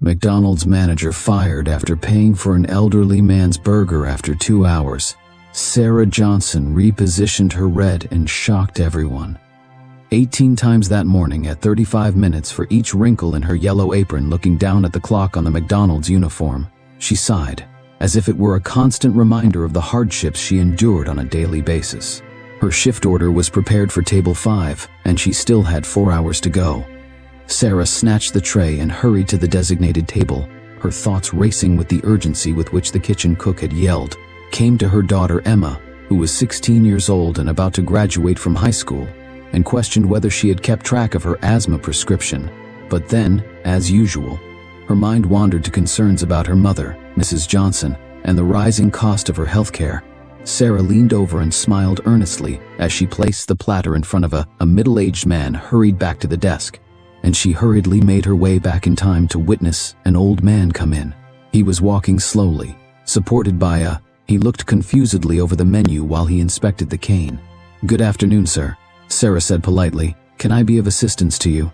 McDonald's manager fired after paying for an elderly man's burger after 2 hours. Sarah Johnson repositioned her red and shocked everyone. 18 times that morning at 35 minutes for each wrinkle in her yellow apron, looking down at the clock on the McDonald's uniform, she sighed, as if it were a constant reminder of the hardships she endured on a daily basis. Her shift order was prepared for table 5, and she still had 4 hours to go. Sarah snatched the tray and hurried to the designated table, her thoughts racing with the urgency with which the kitchen cook had yelled, came to her daughter Emma, who was 16 years old and about to graduate from high school, and questioned whether she had kept track of her asthma prescription. But then, as usual, her mind wandered to concerns about her mother, Mrs. Johnson, and the rising cost of her health care. Sarah leaned over and smiled earnestly as she placed the platter in front of a middle-aged man hurried back to the desk, and she hurriedly made her way back in time to witness an old man come in. He was walking slowly, supported by he looked confusedly over the menu while he inspected the cane. "Good afternoon, sir," Sarah said politely. "Can I be of assistance to you?"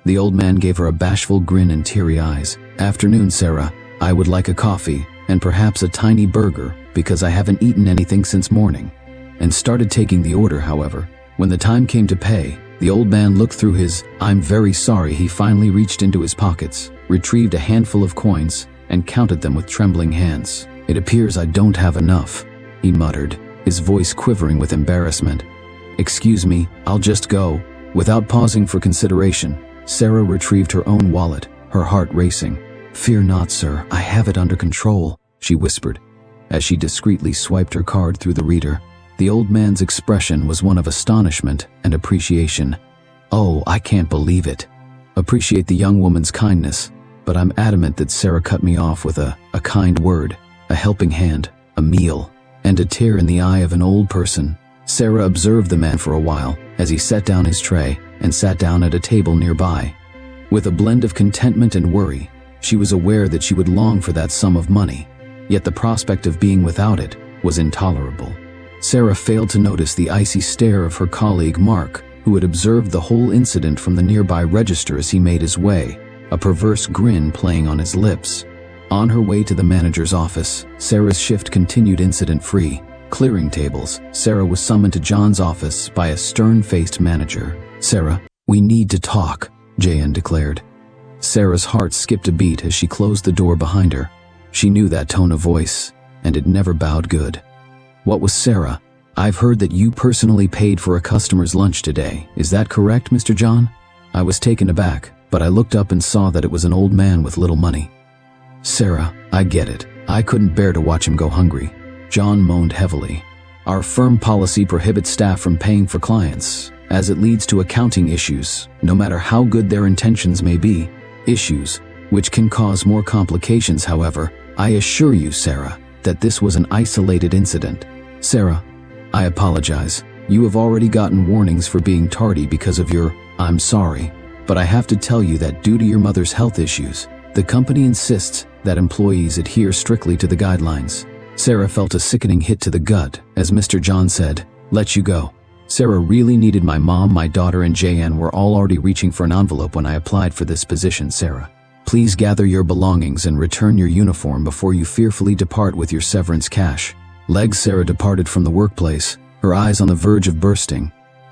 The old man gave her a bashful grin and teary eyes. "Afternoon, Sarah. I would like a coffee, and perhaps a tiny burger, because I haven't eaten anything since morning," and started taking the order. However, when the time came to pay, the old man looked through his "I'm very sorry." He finally reached into his pockets, retrieved a handful of coins, and counted them with trembling hands. "It appears I don't have enough," he muttered, his voice quivering with embarrassment. "Excuse me, I'll just go." Without pausing for consideration, Sarah retrieved her own wallet, her heart racing. "Fear not, sir, I have it under control," she whispered, as she discreetly swiped her card through the reader. The old man's expression was one of astonishment and appreciation. "Oh, I can't believe it. Appreciate the young woman's kindness, but I'm adamant that Sarah cut me off with a kind word, a helping hand, a meal, and a tear in the eye of an old person." Sarah observed the man for a while as he set down his tray and sat down at a table nearby. With a blend of contentment and worry, she was aware that she would long for that sum of money, yet the prospect of being without it was intolerable. Sarah failed to notice the icy stare of her colleague Mark, who had observed the whole incident from the nearby register as he made his way, a perverse grin playing on his lips. On her way to the manager's office, Sarah's shift continued incident-free. Clearing tables, Sarah was summoned to John's office by a stern-faced manager. "Sarah, we need to talk," J.N. declared. Sarah's heart skipped a beat as she closed the door behind her. She knew that tone of voice, and it never bowed good. "What was Sarah? I've heard that you personally paid for a customer's lunch today. Is that correct, Mr. John?" I was taken aback, but I looked up and saw that it was an old man with little money. "Sarah, I get it. I couldn't bear to watch him go hungry." John moaned heavily. "Our firm policy prohibits staff from paying for clients, as it leads to accounting issues, no matter how good their intentions may be. Issues which can cause more complications. However, I assure you, Sarah, that this was an isolated incident." "Sarah, I apologize. You have already gotten warnings for being tardy because of your I'm sorry, but I have to tell you that due to your mother's health issues, the company insists that employees adhere strictly to the guidelines." Sarah felt a sickening hit to the gut as Mr. John said, "Let you go." Sarah really needed my mom, my daughter, and J.N. were all already reaching for an envelope when I applied for this position. "Sarah, please gather your belongings and return your uniform before you fearfully depart with your severance cash." Sarah departed from the workplace, her eyes on the verge of bursting,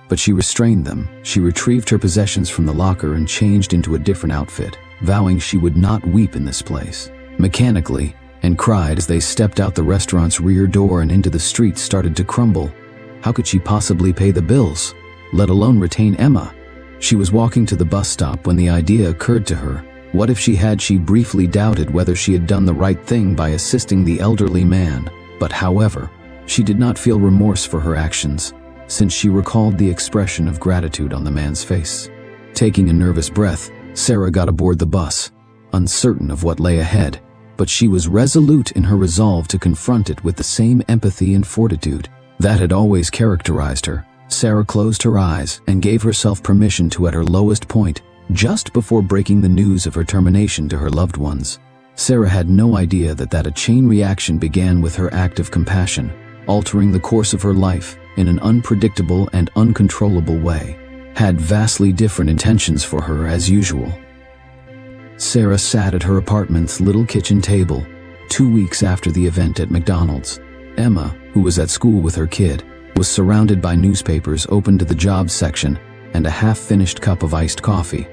but she restrained them. She retrieved her possessions from the locker and changed into a different outfit, vowing she would not weep in this place. Mechanically, and cried as they stepped out the restaurant's rear door and into the street started to crumble. How could she possibly pay the bills, let alone retain Emma? She was walking to the bus stop when the idea occurred to her. What if she had? She briefly doubted whether she had done the right thing by assisting the elderly man, but however, she did not feel remorse for her actions, since she recalled the expression of gratitude on the man's face. Taking a nervous breath, Sarah got aboard the bus, uncertain of what lay ahead, but she was resolute in her resolve to confront it with the same empathy and fortitude that had always characterized her. Sarah closed her eyes and gave herself permission to at her lowest point, just before breaking the news of her termination to her loved ones. Sarah had no idea that a chain reaction began with her act of compassion, altering the course of her life in an unpredictable and uncontrollable way, had vastly different intentions for her as usual. Sarah sat at her apartment's little kitchen table, 2 weeks after the event at McDonald's. Emma, who was at school with her kid, was surrounded by newspapers open to the jobs section and a half-finished cup of iced coffee.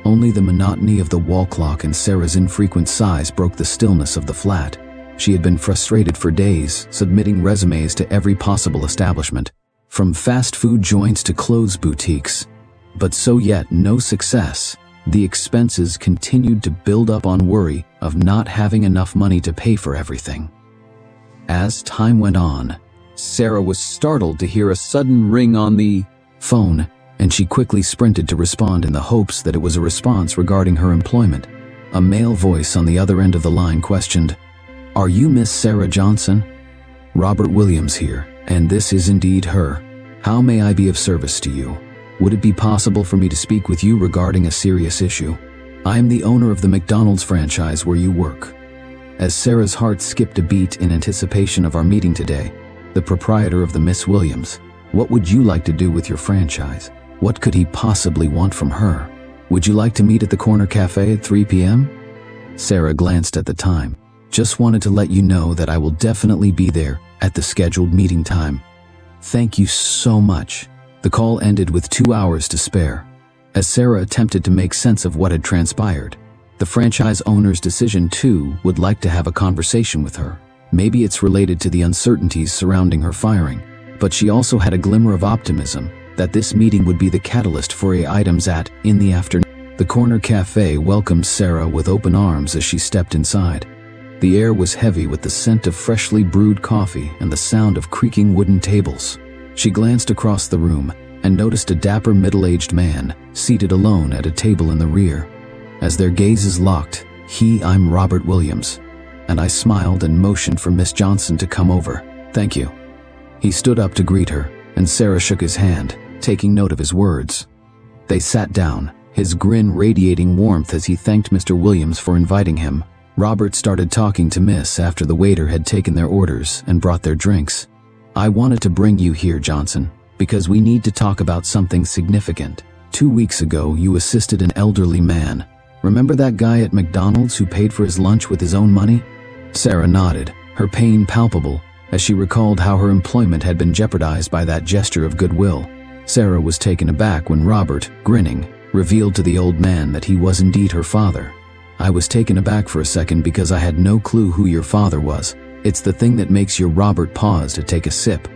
Only the monotony of the wall clock and Sarah's infrequent sighs broke the stillness of the flat. She had been frustrated for days, submitting resumes to every possible establishment, from fast food joints to clothes boutiques. But so yet no success. The expenses continued to build up on worry of not having enough money to pay for everything. As time went on, Sarah was startled to hear a sudden ring on the phone, and she quickly sprinted to respond in the hopes that it was a response regarding her employment. A male voice on the other end of the line questioned, "Are you Miss Sarah Johnson?" "Robert Williams here, and this is indeed her. How may I be of service to you? Would it be possible for me to speak with you regarding a serious issue? I am the owner of the McDonald's franchise where you work." As Sarah's heart skipped a beat in anticipation of our meeting today, the proprietor of the Miss Williams, "What would you like to do with your franchise? What could he possibly want from her? Would you like to meet at the corner cafe at 3 p.m.? Sarah glanced at the time. "Just wanted to let you know that I will definitely be there at the scheduled meeting time. Thank you so much." The call ended with 2 hours to spare. As Sarah attempted to make sense of what had transpired, the franchise owner's decision too would like to have a conversation with her. Maybe it's related to the uncertainties surrounding her firing, but she also had a glimmer of optimism that this meeting would be the catalyst for items in the afternoon. The corner cafe welcomed Sarah with open arms as she stepped inside. The air was heavy with the scent of freshly brewed coffee and the sound of creaking wooden tables. She glanced across the room and noticed a dapper middle-aged man seated alone at a table in the rear. As their gazes locked, "I'm Robert Williams," and I smiled and motioned for Miss Johnson to come over. "Thank you." He stood up to greet her, and Sarah shook his hand, taking note of his words. They sat down, his grin radiating warmth as he thanked Mr. Williams for inviting him. Robert started talking to Miss after the waiter had taken their orders and brought their drinks. "I wanted to bring you here, Johnson, because we need to talk about something significant. 2 weeks ago, you assisted an elderly man. Remember that guy at McDonald's who paid for his lunch with his own money?" Sarah nodded, her pain palpable, as she recalled how her employment had been jeopardized by that gesture of goodwill. Sarah was taken aback when Robert, grinning, revealed to the old man that he was indeed her father. "I was taken aback for a second because I had no clue who your father was. It's the thing that makes your..." Robert paused to take a sip.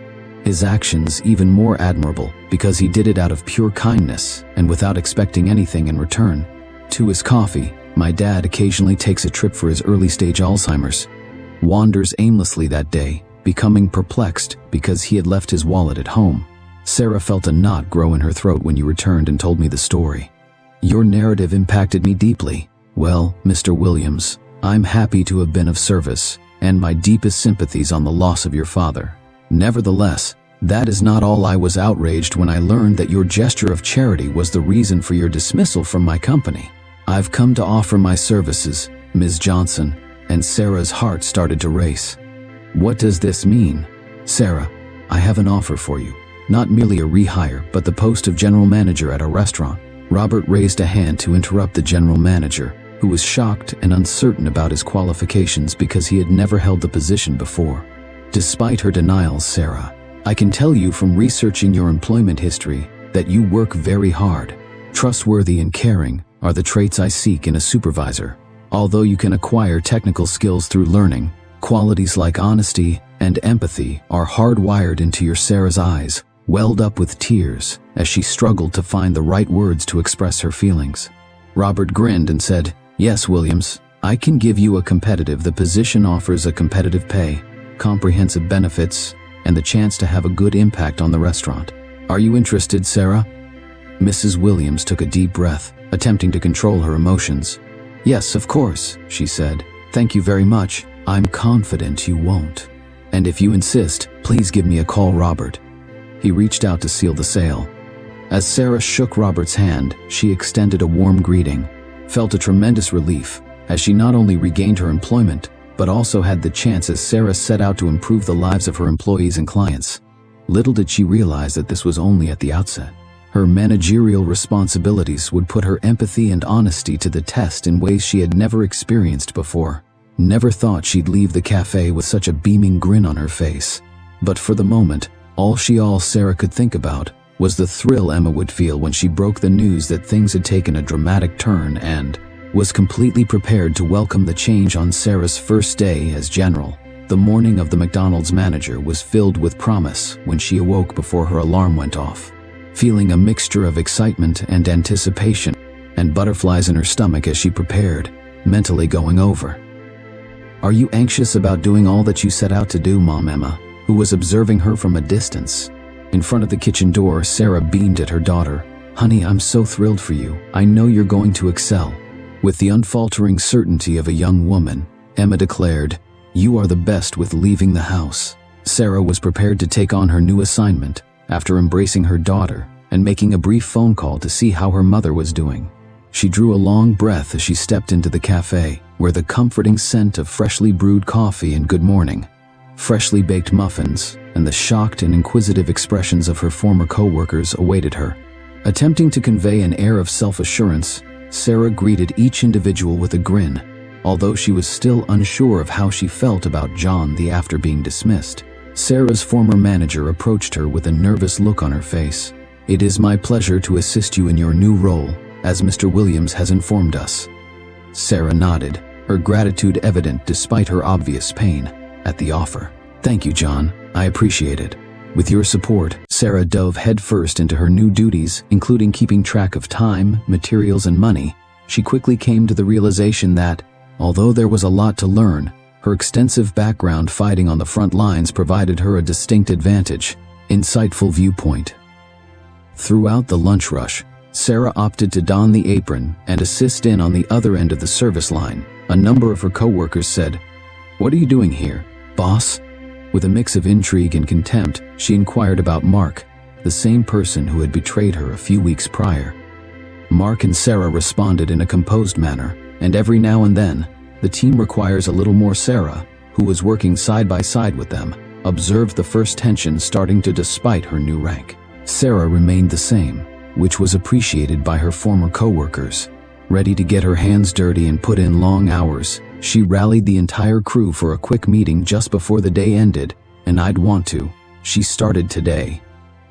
His actions even more admirable because he did it out of pure kindness and without expecting anything in return. To his coffee, "My dad occasionally takes a trip for his early-stage Alzheimer's. Wanders aimlessly that day, becoming perplexed because he had left his wallet at home." Sarah felt a knot grow in her throat when you returned and told me the story. "Your narrative impacted me deeply. Well, Mr. Williams, I'm happy to have been of service, and my deepest sympathies on the loss of your father. Nevertheless, that is not all. I was outraged when I learned that your gesture of charity was the reason for your dismissal from my company. I've come to offer my services, Ms. Johnson," and Sarah's heart started to race. "What does this mean?" "Sarah, I have an offer for you. Not merely a rehire, but the post of general manager at a restaurant." Robert raised a hand to interrupt the general manager, who was shocked and uncertain about his qualifications because he had never held the position before. "Despite her denials, Sarah, I can tell you from researching your employment history that you work very hard. Trustworthy and caring are the traits I seek in a supervisor. Although you can acquire technical skills through learning, qualities like honesty and empathy are hardwired into your..." Sarah's eyes welled up with tears as she struggled to find the right words to express her feelings. Robert grinned and said, "Yes, Williams, I can give you a competitive..." The position offers a competitive pay, comprehensive benefits, and the chance to have a good impact on the restaurant. Are you interested, Sarah? Mrs. Williams took a deep breath, attempting to control her emotions. "Yes, of course," she said. "Thank you very much. I'm confident you won't. And if you insist, please give me a call, Robert." He reached out to seal the sale. As Sarah shook Robert's hand, she extended a warm greeting, felt a tremendous relief, as she not only regained her employment, but also had the chance as Sarah set out to improve the lives of her employees and clients. Little did she realize that this was only at the outset. Her managerial responsibilities would put her empathy and honesty to the test in ways she had never experienced before. Never thought she'd leave the cafe with such a beaming grin on her face. But for the moment, all Sarah could think about was the thrill Emma would feel when she broke the news that things had taken a dramatic turn, and was completely prepared to welcome the change on Sarah's first day as general. The morning of the McDonald's manager was filled with promise when she awoke before her alarm went off, feeling a mixture of excitement and anticipation, and butterflies in her stomach as she prepared, mentally going over. "Are you anxious about doing all that you set out to do, Mom?" Emma, who was observing her from a distance. In front of the kitchen door, Sarah beamed at her daughter. "Honey, I'm so thrilled for you. I know you're going to excel." With the unfaltering certainty of a young woman, Emma declared, "You are the best with leaving the house." Sarah was prepared to take on her new assignment after embracing her daughter and making a brief phone call to see how her mother was doing. She drew a long breath as she stepped into the cafe, where the comforting scent of freshly brewed coffee and good morning, freshly baked muffins, and the shocked and inquisitive expressions of her former co-workers awaited her. Attempting to convey an air of self-assurance, Sarah greeted each individual with a grin, although she was still unsure of how she felt about John after being dismissed. Sarah's former manager approached her with a nervous look on her face. "It is my pleasure to assist you in your new role, as Mr. Williams has informed us." Sarah nodded, her gratitude evident despite her obvious pain at the offer. "Thank you, John. I appreciate it." With your support, Sarah dove headfirst into her new duties, including keeping track of time, materials, and money. She quickly came to the realization that, although there was a lot to learn, her extensive background fighting on the front lines provided her a distinct advantage, insightful viewpoint. Throughout the lunch rush, Sarah opted to don the apron and assist in on the other end of the service line. A number of her co-workers said, "What are you doing here, boss?" With a mix of intrigue and contempt, she inquired about Mark, the same person who had betrayed her a few weeks prior. Mark and Sarah responded in a composed manner, and every now and then, the team requires a little more. Sarah, who was working side by side with them, observed the first tension starting to despite her new rank. Sarah remained the same, which was appreciated by her former co-workers. Ready to get her hands dirty and put in long hours, she rallied the entire crew for a quick meeting just before the day ended, and I'd want to. She started today.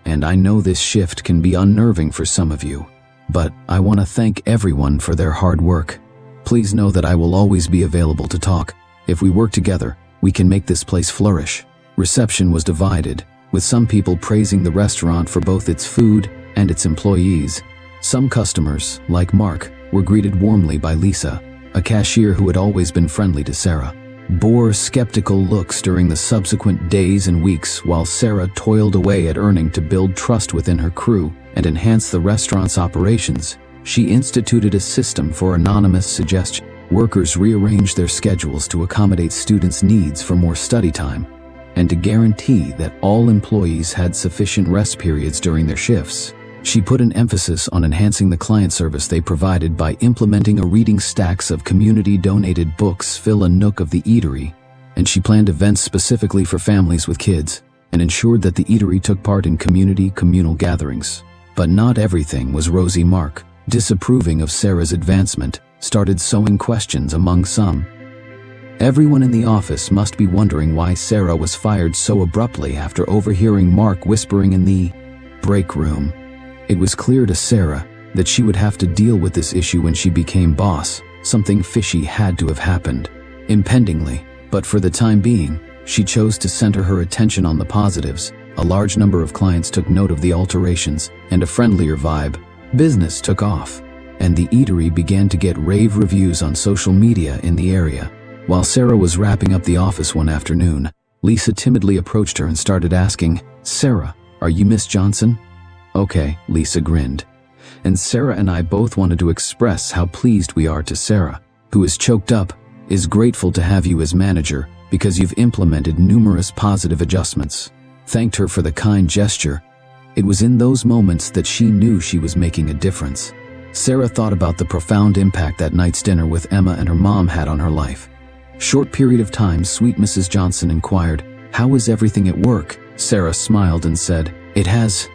And I know this shift can be unnerving for some of you, but I want to thank everyone for their hard work. Please know that I will always be available to talk. If we work together, we can make this place flourish. Reception was divided, with some people praising the restaurant for both its food and its employees. Some customers, like Mark, were greeted warmly by Lisa, a cashier who had always been friendly to Sarah. Bore skeptical looks during the subsequent days and weeks while Sarah toiled away at earning to build trust within her crew and enhance the restaurant's operations. She instituted a system for anonymous suggestion. Workers rearranged their schedules to accommodate students' needs for more study time, and to guarantee that all employees had sufficient rest periods during their shifts. She put an emphasis on enhancing the client service they provided by implementing a reading stacks of community-donated books fill a nook of the eatery, and she planned events specifically for families with kids, and ensured that the eatery took part in communal gatherings. But not everything was rosy. Mark, disapproving of Sarah's advancement, started sowing questions among some. Everyone in the office must be wondering why Sarah was fired so abruptly after overhearing Mark whispering in the break room. It was clear to Sarah that she would have to deal with this issue when she became boss. Something fishy had to have happened, impendingly, but for the time being, she chose to center her attention on the positives. A large number of clients took note of the alterations, and a friendlier vibe. Business took off, and the eatery began to get rave reviews on social media in the area. While Sarah was wrapping up the office one afternoon, Lisa timidly approached her and started asking, "Sarah, are you Miss Johnson?" "Okay," Lisa grinned. And Sarah and I both wanted to express how pleased we are to Sarah, who is choked up, is grateful to have you as manager because you've implemented numerous positive adjustments. Thanked her for the kind gesture. It was in those moments that she knew she was making a difference. Sarah thought about the profound impact that night's dinner with Emma and her mom had on her life. Short period of time, sweet Mrs. Johnson inquired, "How is everything at work?" Sarah smiled and said, "It has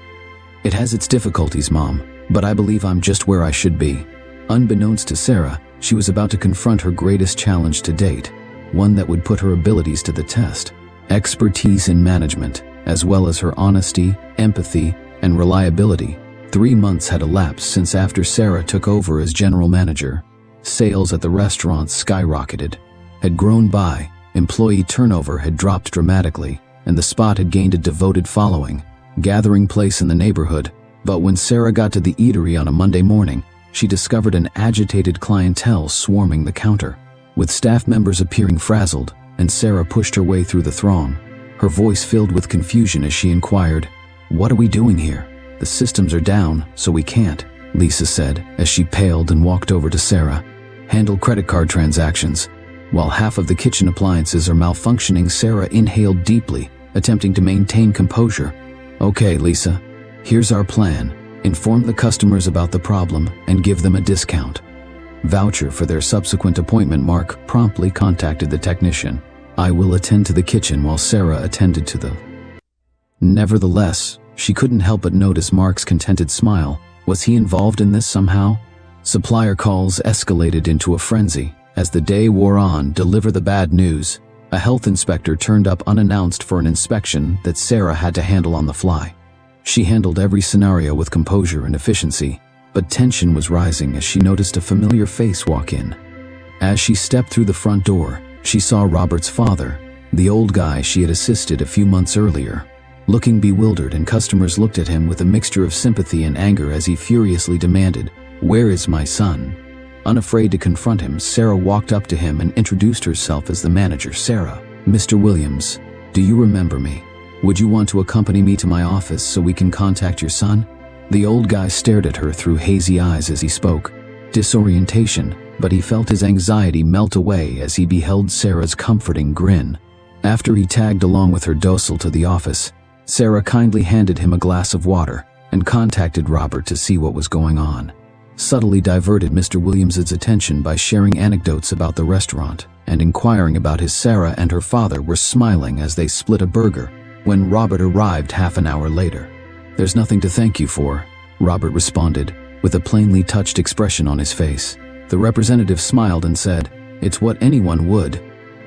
It has its difficulties, Mom, but I believe I'm just where I should be. Unbeknownst to Sarah, she was about to confront her greatest challenge to date, one that would put her abilities to the test. Expertise in management, as well as her honesty, empathy, and reliability. 3 months had elapsed since after Sarah took over as general manager. Sales at the restaurant skyrocketed, had grown by, employee turnover had dropped dramatically, and the spot had gained a devoted following, gathering place in the neighborhood. But when Sarah got to the eatery on a Monday morning, she discovered an agitated clientele swarming the counter, with staff members appearing frazzled, and Sarah pushed her way through the throng, her voice filled with confusion as she inquired, "What are we doing here? The systems are down, so we can't," Lisa said as she paled and walked over to Sarah. "Handle credit card transactions." While half of the kitchen appliances are malfunctioning, Sarah inhaled deeply, attempting to maintain composure. "Okay, Lisa, here's our plan. Inform the customers about the problem and give them a discount voucher for their subsequent appointment." Mark promptly contacted the technician. "I will attend to the kitchen," while Sarah attended to the... Nevertheless, she couldn't help but notice Mark's contented smile. Was he involved in this somehow? Supplier calls escalated into a frenzy. As the day wore on, deliver the bad news. A health inspector turned up unannounced for an inspection that Sarah had to handle on the fly. She handled every scenario with composure and efficiency, but tension was rising as she noticed a familiar face walk in. As she stepped through the front door, she saw Robert's father, the old guy she had assisted a few months earlier. Looking bewildered, and customers looked at him with a mixture of sympathy and anger as he furiously demanded, "Where is my son?" Unafraid to confront him, Sarah walked up to him and introduced herself as the manager. "Sarah, Mr. Williams, do you remember me? Would you want to accompany me to my office so we can contact your son?" The old guy stared at her through hazy eyes as he spoke. Disorientation, but he felt his anxiety melt away as he beheld Sarah's comforting grin. After he tagged along with her docile to the office, Sarah kindly handed him a glass of water and contacted Robert to see what was going on. Subtly diverted Mr. Williams' attention by sharing anecdotes about the restaurant and inquiring about his... Sarah and her father were smiling as they split a burger when Robert arrived half an hour later. "There's nothing to thank you for," Robert responded, with a plainly touched expression on his face. The representative smiled and said, "It's what anyone would."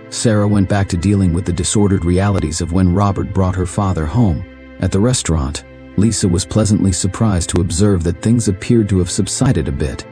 Sarah went back to dealing with the disordered realities of when Robert brought her father home. At the restaurant, Lisa was pleasantly surprised to observe that things appeared to have subsided a bit.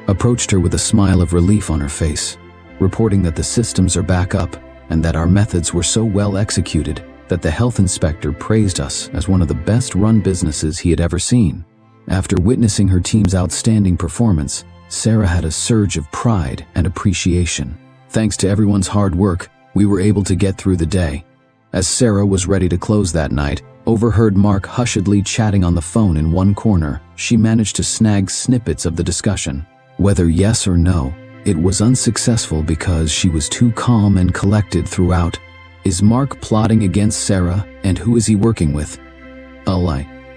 Approached her with a smile of relief on her face, reporting that the systems are back up and that our methods were so well executed that the health inspector praised us as one of the best-run businesses he had ever seen. After witnessing her team's outstanding performance, Sarah had a surge of pride and appreciation. Thanks to everyone's hard work, we were able to get through the day. As Sarah was ready to close that night, overheard Mark hushedly chatting on the phone in one corner. She managed to snag snippets of the discussion. Whether yes or no, it was unsuccessful because she was too calm and collected throughout. Is Mark plotting against Sarah, and who is he working with?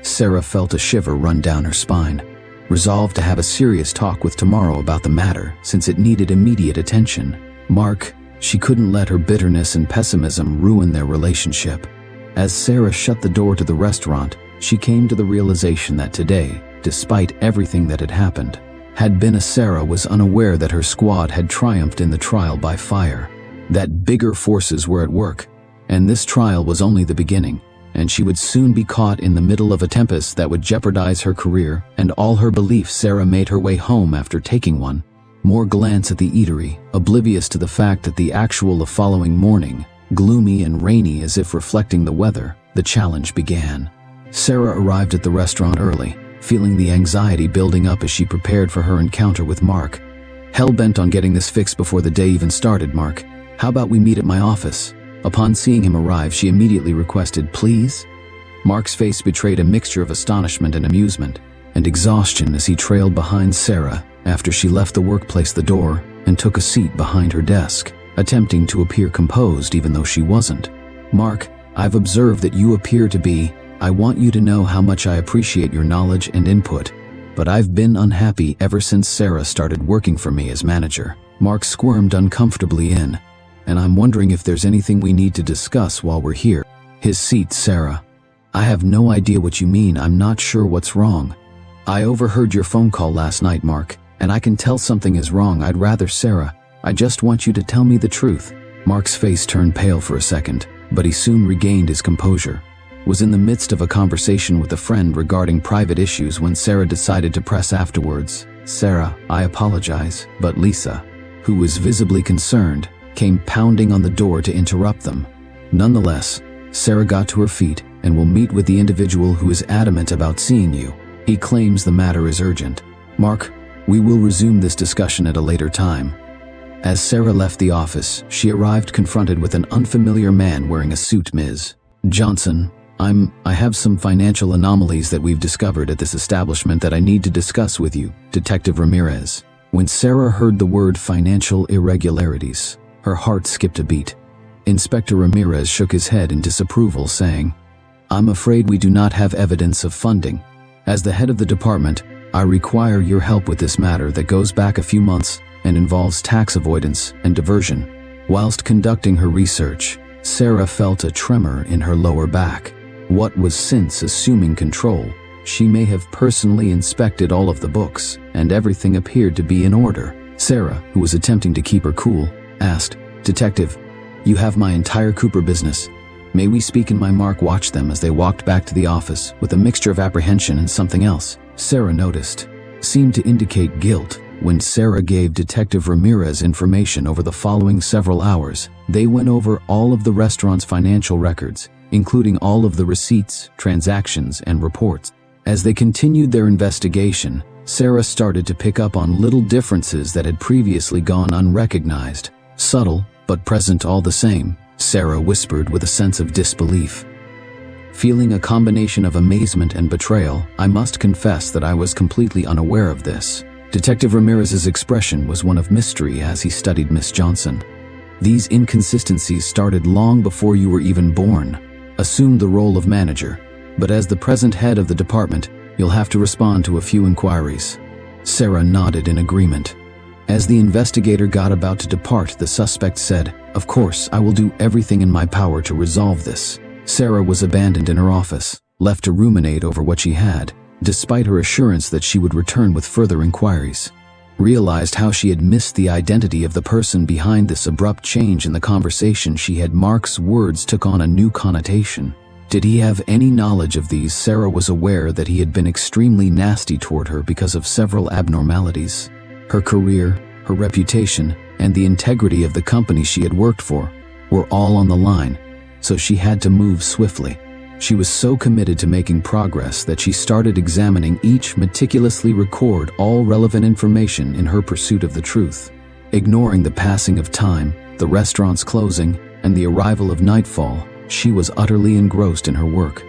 Sarah felt a shiver run down her spine, resolved to have a serious talk with tomorrow about the matter since it needed immediate attention. Mark, she couldn't let her bitterness and pessimism ruin their relationship. As Sarah shut the door to the restaurant, she came to the realization that today, despite everything that had happened, had been Sarah was unaware that her squad had triumphed in the trial by fire, that bigger forces were at work, and this trial was only the beginning, and she would soon be caught in the middle of a tempest that would jeopardize her career and all her beliefs. Sarah made her way home after taking one more glance at the eatery, oblivious to the fact that the following morning, gloomy and rainy as if reflecting the weather, the challenge began. Sarah arrived at the restaurant early, feeling the anxiety building up as she prepared for her encounter with Mark. Hell-bent on getting this fixed before the day even started. "Mark, how about we meet at my office?" Upon seeing him arrive, she immediately requested, "Please?" Mark's face betrayed a mixture of astonishment and amusement, and exhaustion as he trailed behind Sarah after she left the workplace the door and took a seat behind her desk, attempting to appear composed even though she wasn't. "Mark, I've observed that you appear to be. I want you to know how much I appreciate your knowledge and input, but I've been unhappy ever since Sarah started working for me as manager." Mark squirmed uncomfortably in, "And I'm wondering if there's anything we need to discuss while we're here." His seat, Sarah. I have no idea what you mean. I'm not sure what's wrong. I overheard your phone call last night, Mark, and I can tell something is wrong. I'd rather, Sarah, I just want you to tell me the truth. Mark's face turned pale for a second, but he soon regained his composure. Was in the midst of a conversation with a friend regarding private issues when Sarah decided to press afterwards. Sarah, I apologize, but Lisa, who was visibly concerned, came pounding on the door to interrupt them. Nonetheless, Sarah got to her feet and will meet with the individual who is adamant about seeing you. He claims the matter is urgent. Mark, we will resume this discussion at a later time. As Sarah left the office, she arrived confronted with an unfamiliar man wearing a suit. Ms. Johnson, I have some financial anomalies that we've discovered at this establishment that I need to discuss with you, Detective Ramirez. When Sarah heard the word financial irregularities, her heart skipped a beat. Inspector Ramirez shook his head in disapproval, saying, I'm afraid we do not have evidence of funding. As the head of the department, I require your help with this matter that goes back a few months and involves tax avoidance and diversion. Whilst conducting her research, Sarah felt a tremor in her lower back. What was since assuming control, she may have personally inspected all of the books, and everything appeared to be in order. Sarah, who was attempting to keep her cool, asked, Detective, you have my entire Cooper business. May we speak? And Mark watched them as they walked back to the office with a mixture of apprehension and something else Sarah noticed seemed to indicate guilt. When Sarah gave Detective Ramirez information over the following several hours, they went over all of the restaurant's financial records, including all of the receipts, transactions, and reports. As they continued their investigation, Sarah started to pick up on little differences that had previously gone unrecognized. Subtle, but present all the same, Sarah whispered with a sense of disbelief. Feeling a combination of amazement and betrayal, I must confess that I was completely unaware of this. Detective Ramirez's expression was one of mystery as he studied Miss Johnson. These inconsistencies started long before you were even born. Assumed the role of manager, but as the present head of the department, you'll have to respond to a few inquiries. Sarah nodded in agreement. As the investigator got about to depart, the suspect said, Of course, I will do everything in my power to resolve this. Sarah was abandoned in her office, left to ruminate over what she had, despite her assurance that she would return with further inquiries. Realized how she had missed the identity of the person behind this abrupt change in the conversation she had. Mark's words took on a new connotation. Did he have any knowledge of these? Sarah was aware that he had been extremely nasty toward her because of several abnormalities. Her career, her reputation, and the integrity of the company she had worked for were all on the line, so she had to move swiftly. She was so committed to making progress that she started examining each, meticulously record all relevant information in her pursuit of the truth. Ignoring the passing of time, the restaurant's closing, and the arrival of nightfall, she was utterly engrossed in her work.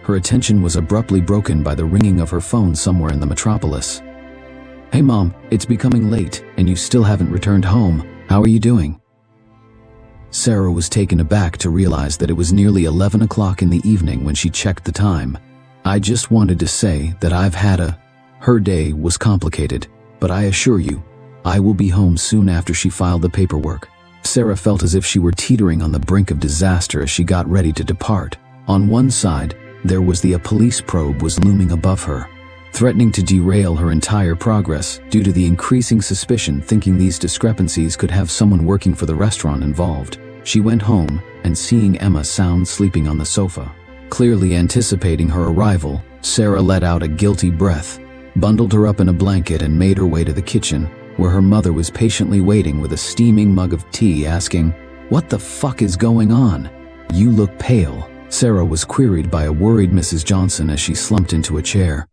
Her attention was abruptly broken by the ringing of her phone somewhere in the metropolis. Hey Mom, it's becoming late, and you still haven't returned home. How are you doing? Sarah was taken aback to realize that it was nearly 11 o'clock in the evening when she checked the time. I just wanted to say that her day was complicated, but I assure you, I will be home soon. After she filed the paperwork, Sarah felt as if she were teetering on the brink of disaster as she got ready to depart. On one side, there was a police probe was looming above her, threatening to derail her entire progress due to the increasing suspicion, thinking these discrepancies could have someone working for the restaurant involved. She went home, and seeing Emma sound sleeping on the sofa, clearly anticipating her arrival, Sarah let out a guilty breath, bundled her up in a blanket, and made her way to the kitchen, where her mother was patiently waiting with a steaming mug of tea, asking, "What the fuck is going on? You look pale," Sarah was queried by a worried Mrs. Johnson as she slumped into a chair.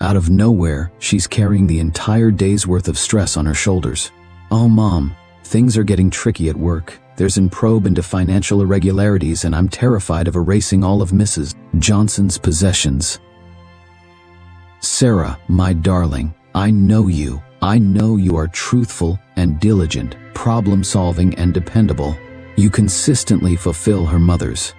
Out of nowhere, she's carrying the entire day's worth of stress on her shoulders. "Oh Mom, things are getting tricky at work. There's a probe into financial irregularities and I'm terrified of erasing all of Mrs. Johnson's possessions." "Sarah, my darling, I know you. I know you are truthful and diligent, problem-solving and dependable. You consistently fulfill," her mother's.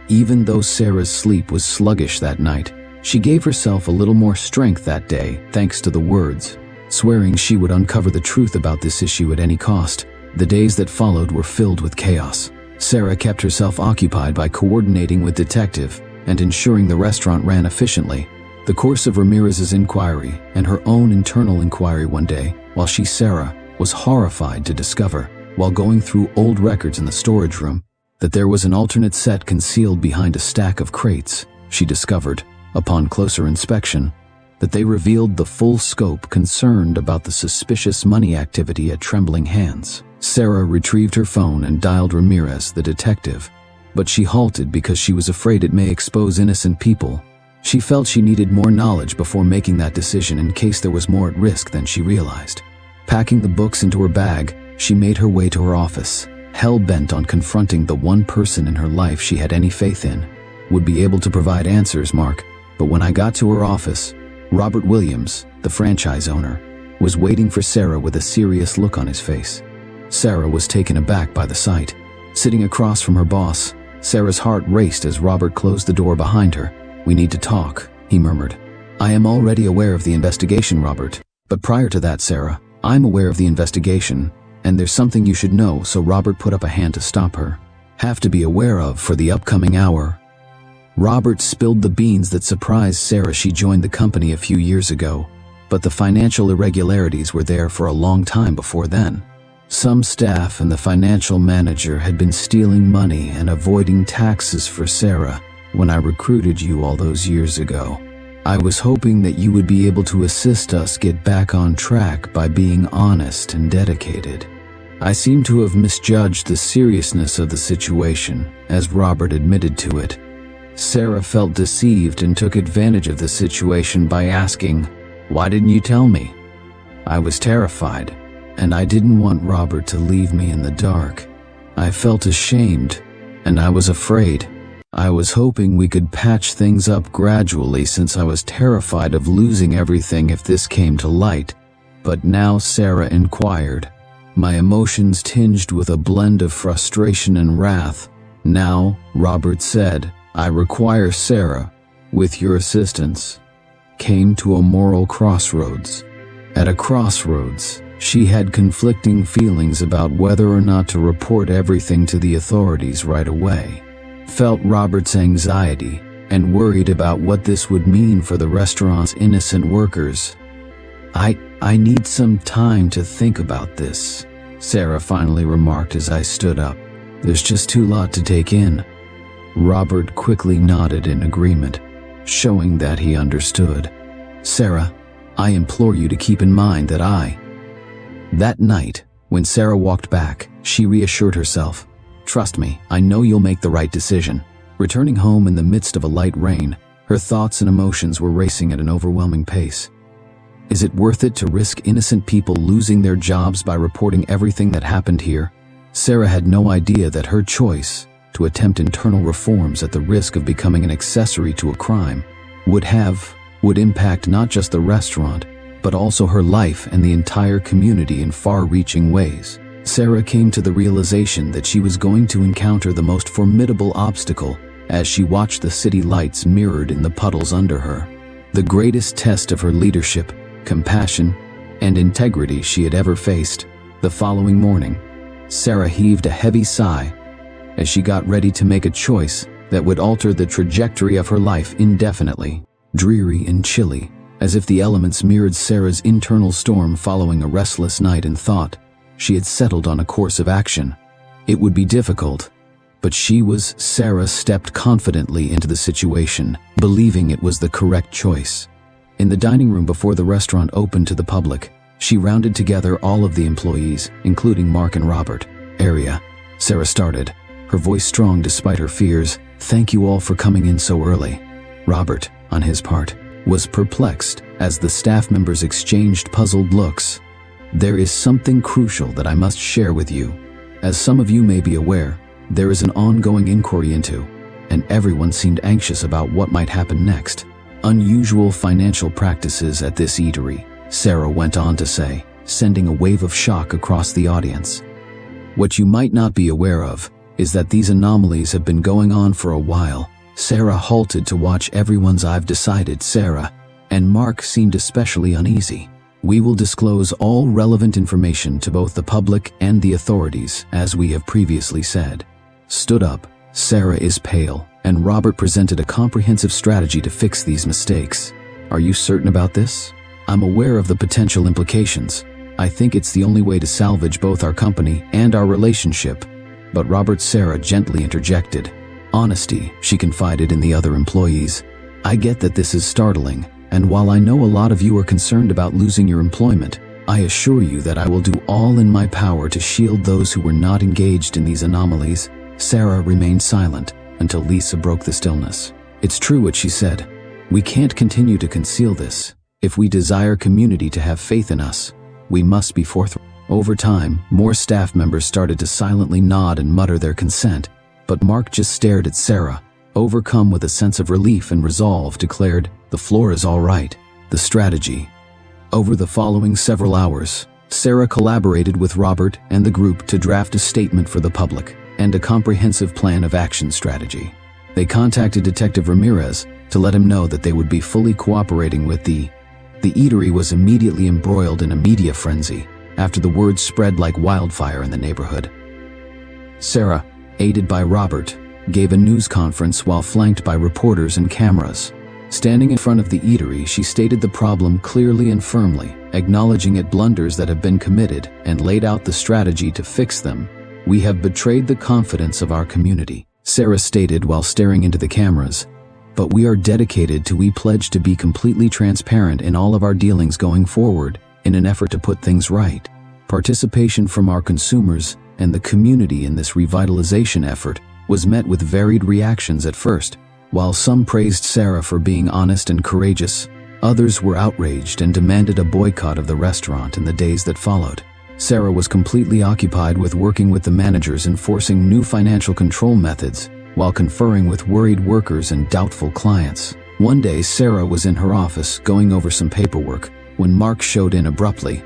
Even though Sarah's sleep was sluggish that night, she gave herself a little more strength that day thanks to the words, swearing she would uncover the truth about this issue at any cost. The days that followed were filled with chaos. Sarah kept herself occupied by coordinating with Detective and ensuring the restaurant ran efficiently. The course of Ramirez's inquiry and her own internal inquiry one day, while Sarah, was horrified to discover, while going through old records in the storage room, that there was an alternate set concealed behind a stack of crates. She discovered, upon closer inspection, that they revealed the full scope concerned about the suspicious money activity at Trembling Hands. Sarah retrieved her phone and dialed Ramirez, the detective, but she halted because she was afraid it may expose innocent people. She felt she needed more knowledge before making that decision in case there was more at risk than she realized. Packing the books into her bag, she made her way to her office, hell-bent on confronting the one person in her life she had any faith in. Would be able to provide answers, Mark, but when I got to her office, Robert Williams, the franchise owner, was waiting for Sarah with a serious look on his face. Sarah was taken aback by the sight. Sitting across from her boss, Sarah's heart raced as Robert closed the door behind her. "We need to talk," he murmured. "I am already aware of the investigation, Robert. But prior to that, Sarah, I'm aware of the investigation, and there's something you should know," so Robert put up a hand to stop her. "Have to be aware of for the upcoming hour." Robert spilled the beans that surprised Sarah. She joined the company a few years ago, but the financial irregularities were there for a long time before then. Some staff and the financial manager had been stealing money and avoiding taxes for Sarah when I recruited you all those years ago. I was hoping that you would be able to assist us get back on track by being honest and dedicated. I seem to have misjudged the seriousness of the situation, as Robert admitted to it. Sarah felt deceived and took advantage of the situation by asking, "Why didn't you tell me?" I was terrified, and I didn't want Robert to leave me in the dark. I felt ashamed, and I was afraid. I was hoping we could patch things up gradually since I was terrified of losing everything if this came to light. But now, Sarah inquired, my emotions tinged with a blend of frustration and wrath. "Now," Robert said, "I require Sarah, with your assistance," came to a moral crossroads. At a crossroads, she had conflicting feelings about whether or not to report everything to the authorities right away. Felt Robert's anxiety and worried about what this would mean for the restaurant's innocent workers. I need some time to think about this," Sarah finally remarked as I stood up. "There's just too lot to take in." Robert quickly nodded in agreement, showing that he understood. "Sarah, I implore you to keep in mind that That night, when Sarah walked back, she reassured herself, "Trust me, I know you'll make the right decision." Returning home in the midst of a light rain, her thoughts and emotions were racing at an overwhelming pace. Is it worth it to risk innocent people losing their jobs by reporting everything that happened here? Sarah had no idea that her choice to attempt internal reforms at the risk of becoming an accessory to a crime would impact not just the restaurant, but also her life and the entire community in far-reaching ways. Sarah came to the realization that she was going to encounter the most formidable obstacle as she watched the city lights mirrored in the puddles under her. The greatest test of her leadership, compassion, and integrity she had ever faced. The following morning, Sarah heaved a heavy sigh as she got ready to make a choice that would alter the trajectory of her life indefinitely. Dreary and chilly, as if the elements mirrored Sarah's internal storm following a restless night in thought, she had settled on a course of action. It would be difficult, but Sarah stepped confidently into the situation, believing it was the correct choice. In the dining room before the restaurant opened to the public, she rounded together all of the employees, including Mark and Robert. Sarah started, her voice strong despite her fears. "Thank you all for coming in so early." Robert, on his part, was perplexed as the staff members exchanged puzzled looks. "There is something crucial that I must share with you. As some of you may be aware, there is an ongoing inquiry into, and everyone seemed anxious about what might happen next. Unusual financial practices at this eatery," Sarah went on to say, sending a wave of shock across the audience. "What you might not be aware of is that these anomalies have been going on for a while." Sarah halted to watch everyone's "I've decided," Sarah, and Mark seemed especially uneasy. "We will disclose all relevant information to both the public and the authorities, as we have previously said." Stood up, "Sarah is pale, and Robert presented a comprehensive strategy to fix these mistakes. Are you certain about this? I'm aware of the potential implications. I think it's the only way to salvage both our company and our relationship. But Sarah gently interjected. Honesty, she confided in the other employees. I get that this is startling, and while I know a lot of you are concerned about losing your employment, I assure you that I will do all in my power to shield those who were not engaged in these anomalies. Sarah remained silent until Lisa broke the stillness. It's true what she said. We can't continue to conceal this. If we desire community to have faith in us, we must be forthright. Over time, more staff members started to silently nod and mutter their consent, but Mark just stared at Sarah, overcome with a sense of relief and resolve, declared, "The floor is all right." The strategy. Over the following several hours, Sarah collaborated with Robert and the group to draft a statement for the public and a comprehensive plan of action strategy. They contacted Detective Ramirez to let him know that they would be fully cooperating with the eatery was immediately embroiled in a media frenzy after the word spread like wildfire in the neighborhood. Sarah, aided by Robert, gave a news conference while flanked by reporters and cameras. Standing in front of the eatery, she stated the problem clearly and firmly, acknowledging its blunders that have been committed and laid out the strategy to fix them. "We have betrayed the confidence of our community," Sarah stated while staring into the cameras. "But we are dedicated to we pledge to be completely transparent in all of our dealings going forward in an effort to put things right." Participation from our consumers and the community in this revitalization effort was met with varied reactions at first. While some praised Sarah for being honest and courageous, others were outraged and demanded a boycott of the restaurant in the days that followed. Sarah was completely occupied with working with the managers enforcing new financial control methods while conferring with worried workers and doubtful clients. One day, Sarah was in her office going over some paperwork when Mark showed in abruptly.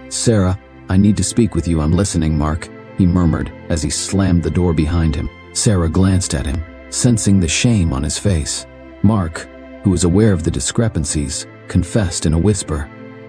"Sarah, I need to speak with you. I'm listening, Mark," he murmured as he slammed the door behind him. Sarah glanced at him, sensing the shame on his face. Mark, who was aware of the discrepancies, confessed in a whisper.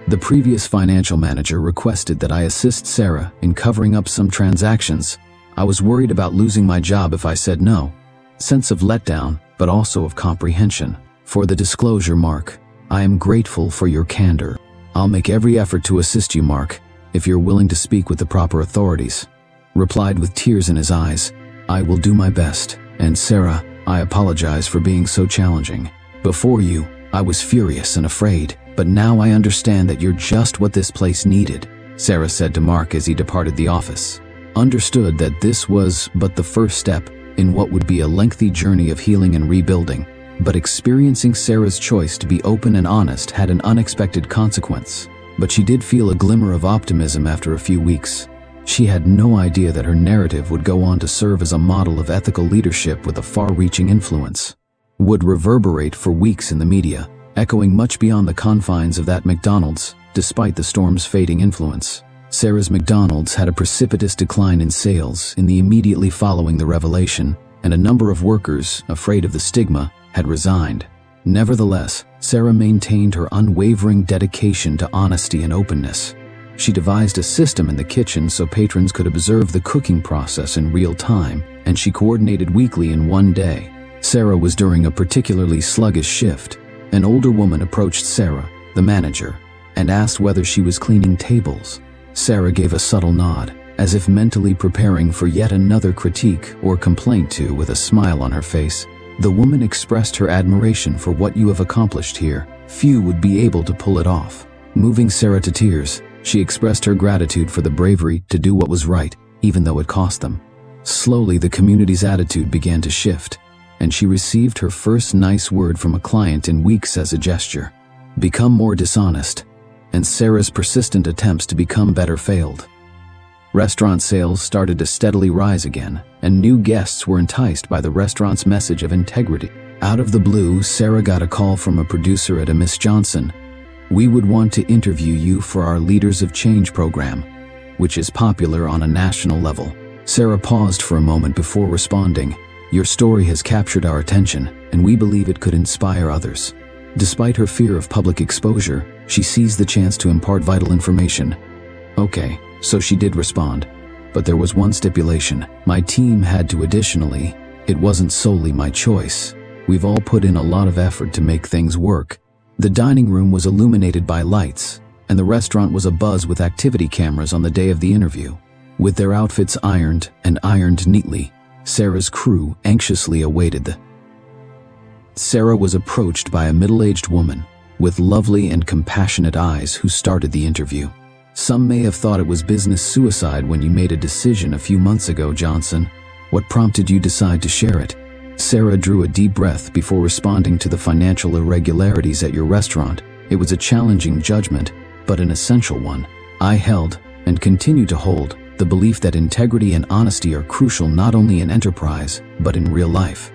"The previous financial manager requested that I assist Sarah in covering up some transactions. I was worried about losing my job if I said no." Sense of letdown, but also of comprehension. "For the disclosure, Mark, I am grateful for your candor. I'll make every effort to assist you, Mark, if you're willing to speak with the proper authorities." Replied with tears in his eyes, "I will do my best. And Sarah, I apologize for being so challenging. Before you, I was furious and afraid, but now I understand that you're just what this place needed," Sarah said to Mark as he departed the office. Understood that this was but the first step in what would be a lengthy journey of healing and rebuilding, but experiencing Sarah's choice to be open and honest had an unexpected consequence. But she did feel a glimmer of optimism after a few weeks. She had no idea that her narrative would go on to serve as a model of ethical leadership with a far-reaching influence, would reverberate for weeks in the media, echoing much beyond the confines of that McDonald's, despite the storm's fading influence. Sarah's McDonald's had a precipitous decline in sales in the immediately following the revelation, and a number of workers, afraid of the stigma, had resigned. Nevertheless, Sarah maintained her unwavering dedication to honesty and openness. She devised a system in the kitchen so patrons could observe the cooking process in real time, and she coordinated weekly in one day. Sarah was during a particularly sluggish shift. An older woman approached Sarah, the manager, and asked whether she was cleaning tables. Sarah gave a subtle nod, as if mentally preparing for yet another critique or complaint to, with a smile on her face. The woman expressed her admiration for what you have accomplished here. Few would be able to pull it off. Moving Sarah to tears, she expressed her gratitude for the bravery to do what was right, even though it cost them. Slowly, the community's attitude began to shift, and she received her first nice word from a client in weeks as a gesture. Become more dishonest, and Sarah's persistent attempts to become better failed. Restaurant sales started to steadily rise again, and new guests were enticed by the restaurant's message of integrity. Out of the blue, Sarah got a call from a producer at a Miss Johnson. "We would want to interview you for our Leaders of Change program, which is popular on a national level." Sarah paused for a moment before responding. "Your story has captured our attention, and we believe it could inspire others." Despite her fear of public exposure, she seized the chance to impart vital information. "Okay, so she did respond. But there was one stipulation. My team had to additionally It wasn't solely my choice. We've all put in a lot of effort to make things work. The dining room was illuminated by lights, and the restaurant was abuzz with activity cameras on the day of the interview. With their outfits ironed and ironed neatly, Sarah's crew anxiously awaited Sarah was approached by a middle-aged woman with lovely and compassionate eyes who started the interview. Some may have thought it was business suicide when you made a decision a few months ago, Johnson. What prompted you decide to share it? Sarah drew a deep breath before responding to the financial irregularities at your restaurant. It was a challenging judgment, but an essential one. I held, and continue to hold, the belief that integrity and honesty are crucial not only in enterprise, but in real life.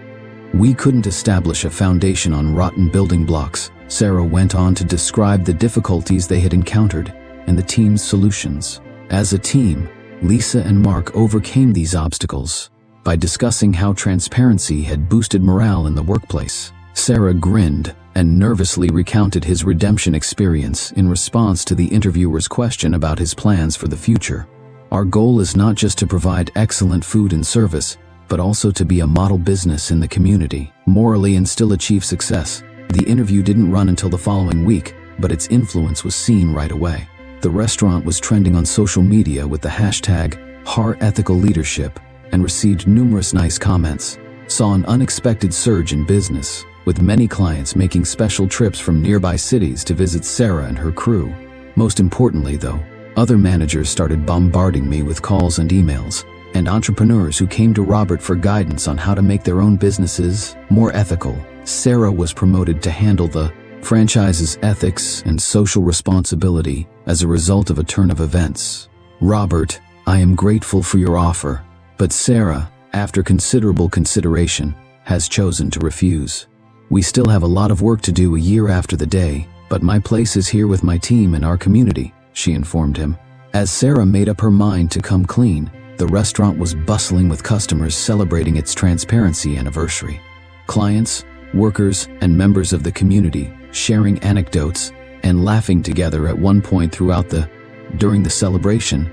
We couldn't establish a foundation on rotten building blocks. Sarah went on to describe the difficulties they had encountered and the team's solutions. As a team, Lisa and Mark overcame these obstacles by discussing how transparency had boosted morale in the workplace. Sarah grinned and nervously recounted his redemption experience in response to the interviewer's question about his plans for the future. Our goal is not just to provide excellent food and service, but also to be a model business in the community, morally and still achieve success. The interview didn't run until the following week, but its influence was seen right away. The restaurant was trending on social media with the hashtag #HarEthicalLeadership and received numerous nice comments. Saw an unexpected surge in business, with many clients making special trips from nearby cities to visit Sarah and her crew. Most importantly, though, other managers started bombarding me with calls and emails, and entrepreneurs who came to Robert for guidance on how to make their own businesses more ethical. Sarah was promoted to handle the franchise's ethics and social responsibility as a result of a turn of events. Robert, I am grateful for your offer, but Sarah, after considerable consideration, has chosen to refuse. We still have a lot of work to do a year after the day, but my place is here with my team and our community, she informed him. As Sarah made up her mind to come clean, the restaurant was bustling with customers celebrating its transparency anniversary. Clients, workers, and members of the community sharing anecdotes and laughing together at one point during the celebration.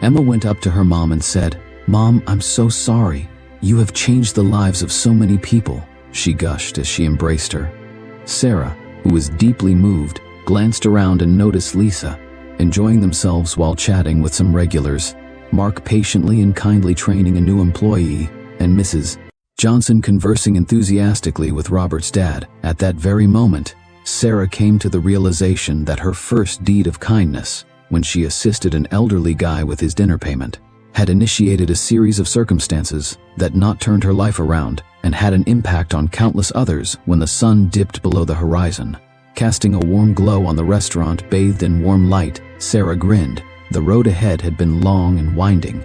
Emma went up to her mom and said, "Mom, I'm so sorry. You have changed the lives of so many people," she gushed as she embraced her. Sarah, who was deeply moved, glanced around and noticed Lisa, enjoying themselves while chatting with some regulars, Mark patiently and kindly training a new employee, and Mrs. Johnson conversing enthusiastically with Robert's dad. At that very moment, Sarah came to the realization that her first deed of kindness, when she assisted an elderly guy with his dinner payment, had initiated a series of circumstances that not turned her life around and had an impact on countless others when the sun dipped below the horizon. Casting a warm glow on the restaurant bathed in warm light, Sarah grinned. The road ahead had been long and winding,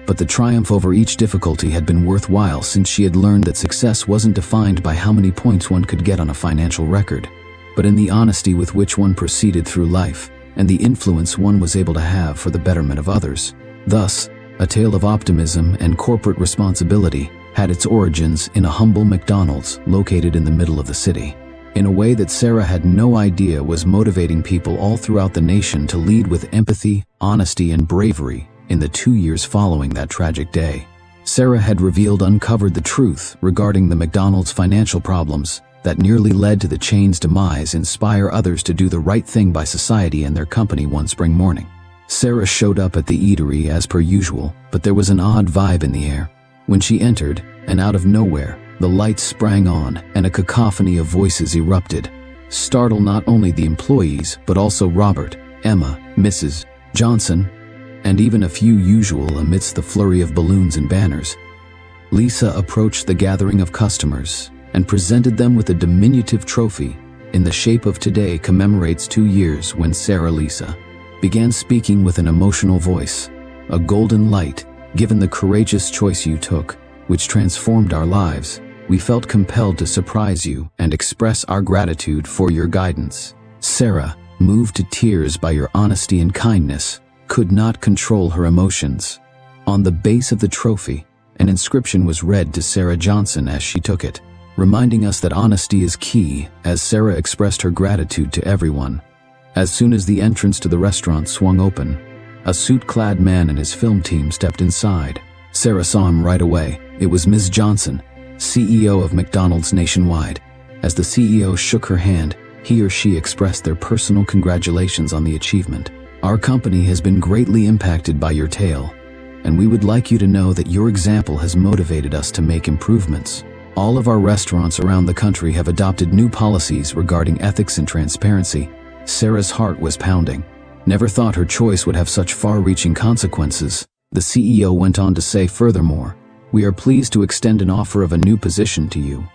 but the triumph over each difficulty had been worthwhile since she had learned that success wasn't defined by how many points one could get on a financial record, but in the honesty with which one proceeded through life and the influence one was able to have for the betterment of others. Thus, a tale of optimism and corporate responsibility had its origins in a humble McDonald's located in the middle of the city, in a way that Sarah had no idea was motivating people all throughout the nation to lead with empathy, honesty, and bravery in the 2 years following that tragic day. Sarah had uncovered the truth regarding the McDonald's financial problems that nearly led to the chain's demise. Inspire others to do the right thing by society and their company one spring morning. Sarah showed up at the eatery as per usual, but there was an odd vibe in the air. When she entered, and out of nowhere, the lights sprang on and a cacophony of voices erupted, startled not only the employees but also Robert, Emma, Mrs. Johnson, and even a few usual amidst the flurry of balloons and banners. Lisa approached the gathering of customers and presented them with a diminutive trophy in the shape of today commemorates 2 years when Sarah Lisa began speaking with an emotional voice. A golden light, given the courageous choice you took, which transformed our lives. We felt compelled to surprise you and express our gratitude for your guidance. Sarah, moved to tears by your honesty and kindness, could not control her emotions. On the base of the trophy, an inscription was read to Sarah Johnson as she took it, reminding us that honesty is key. As Sarah expressed her gratitude to everyone, as soon as the entrance to the restaurant swung open, a suit-clad man and his film team stepped inside. Sarah saw him right away. It was Ms. Johnson, CEO of McDonald's nationwide. As the CEO shook her hand, he or she expressed their personal congratulations on the achievement. Our company has been greatly impacted by your tale, and we would like you to know that your example has motivated us to make improvements. All of our restaurants around the country have adopted new policies regarding ethics and transparency. Sarah's heart was pounding. Never thought her choice would have such far-reaching consequences. The CEO went on to say, furthermore, we are pleased to extend an offer of a new position to you.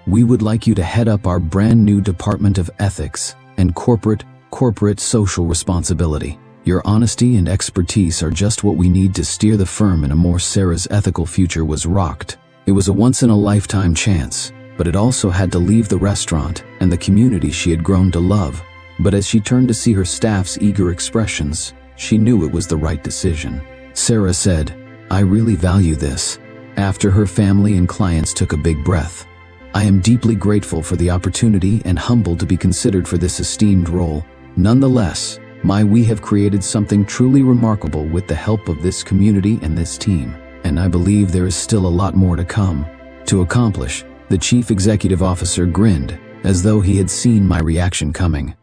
We would like you to head up our brand new Department of Ethics and Corporate Social Responsibility. Your honesty and expertise are just what we need to steer the firm in a more. Sarah's ethical future was rocked. It was a once-in-a-lifetime chance, but it also had to leave the restaurant and the community she had grown to love. But as she turned to see her staff's eager expressions, she knew it was the right decision. Sarah said, I really value this. After her family and clients took a big breath. I am deeply grateful for the opportunity and humbled to be considered for this esteemed role. Nonetheless, we have created something truly remarkable with the help of this community and this team, and I believe there is still a lot more to come. To accomplish, the chief executive officer grinned, as though he had seen my reaction coming.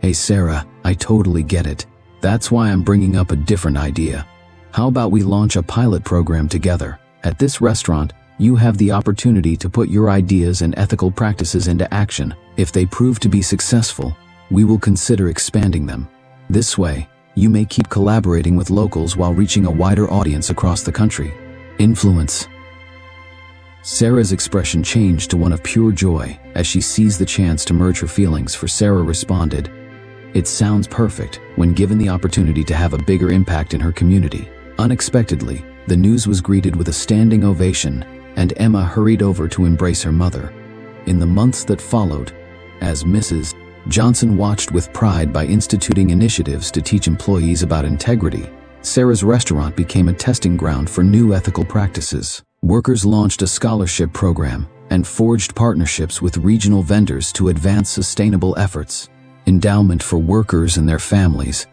Hey Sarah, I totally get it. That's why I'm bringing up a different idea. How about we launch a pilot program together? At this restaurant, you have the opportunity to put your ideas and ethical practices into action. If they prove to be successful, we will consider expanding them. This way, you may keep collaborating with locals while reaching a wider audience across the country. Influence. Sarah's expression changed to one of pure joy as she seized the chance to merge her feelings. For Sarah responded, it sounds perfect when given the opportunity to have a bigger impact in her community. Unexpectedly, the news was greeted with a standing ovation, and Emma hurried over to embrace her mother. In the months that followed, as Mrs. Johnson watched with pride by instituting initiatives to teach employees about integrity, Sarah's restaurant became a testing ground for new ethical practices. Workers launched a scholarship program and forged partnerships with regional vendors to advance sustainable efforts. Endowment for workers and their families.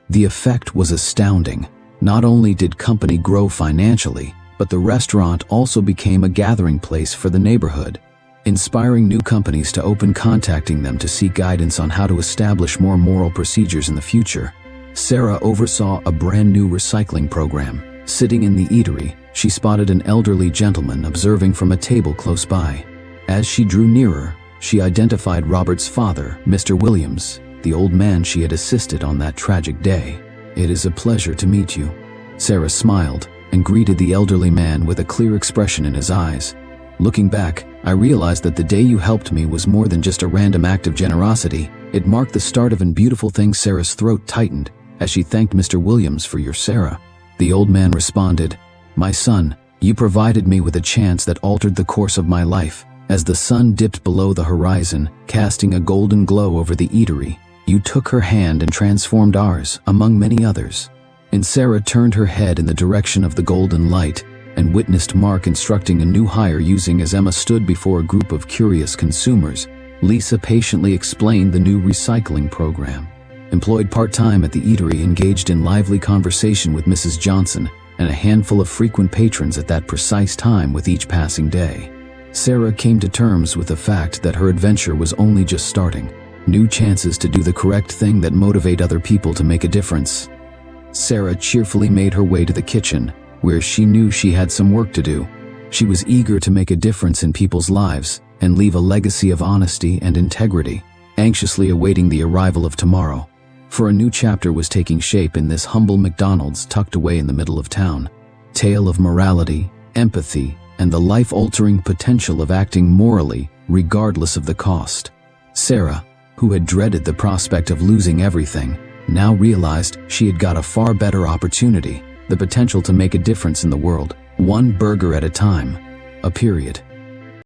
The effect was astounding. Not only did company grow financially, but the restaurant also became a gathering place for the neighborhood, inspiring new companies to open, contacting them to seek guidance on how to establish more moral procedures in the future. Sarah oversaw a brand new recycling program. Sitting in the eatery, she spotted an elderly gentleman observing from a table close by. As she drew nearer, she identified Robert's father, Mr. Williams, the old man she had assisted on that tragic day. It is a pleasure to meet you. Sarah smiled and greeted the elderly man with a clear expression in his eyes. Looking back, I realized that the day you helped me was more than just a random act of generosity. It marked the start of a beautiful thing. Sarah's throat tightened as she thanked Mr. Williams for your Sarah. The old man responded, my son, you provided me with a chance that altered the course of my life. As the sun dipped below the horizon, casting a golden glow over the eatery, you took her hand and transformed ours, among many others. And Sarah turned her head in the direction of the golden light and witnessed Mark instructing a new hire. Using as Emma stood before a group of curious consumers, Lisa patiently explained the new recycling program. Employed part-time at the eatery, engaged in lively conversation with Mrs. Johnson and a handful of frequent patrons at that precise time. With each passing day, Sarah came to terms with the fact that her adventure was only just starting. New chances to do the correct thing that motivate other people to make a difference. Sarah cheerfully made her way to the kitchen, where she knew she had some work to do. She was eager to make a difference in people's lives and leave a legacy of honesty and integrity, anxiously awaiting the arrival of tomorrow. For a new chapter was taking shape in this humble McDonald's tucked away in the middle of town. Tale of morality, empathy, and the life-altering potential of acting morally, regardless of the cost. Sarah, who had dreaded the prospect of losing everything, now realized she had got a far better opportunity, the potential to make a difference in the world, one burger at a time. A period.